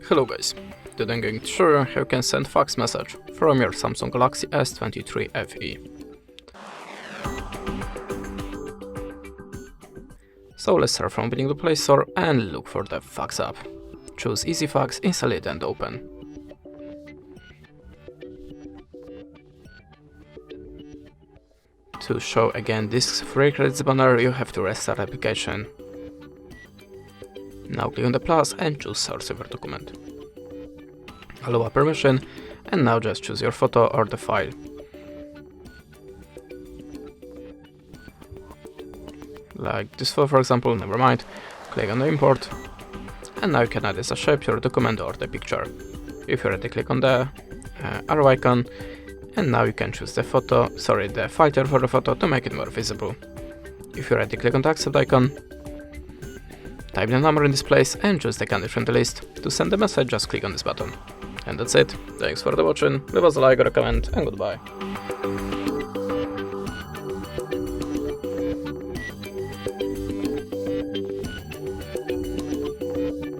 Hello guys, today I'm going to show you how you can send fax message from your Samsung Galaxy S23 FE. So let's start from opening the Play Store and look for the fax app. Choose Easy Fax, install it and open. To show again this free credits banner, you have to restart the application. Now click on the plus and choose source of your document. Allow permission, and now just choose your photo or the file. Like this photo for example, never mind. Click on the import, and now you can add as a shape your document or the picture. If you're ready, click on the arrow icon, and now you can choose the filter for the photo to make it more visible. If you're ready, click on the accept icon. Type the number in this place and choose the country from the list. To send the message, just click on this button. And that's it. Thanks for watching, leave us a like or a comment, and goodbye.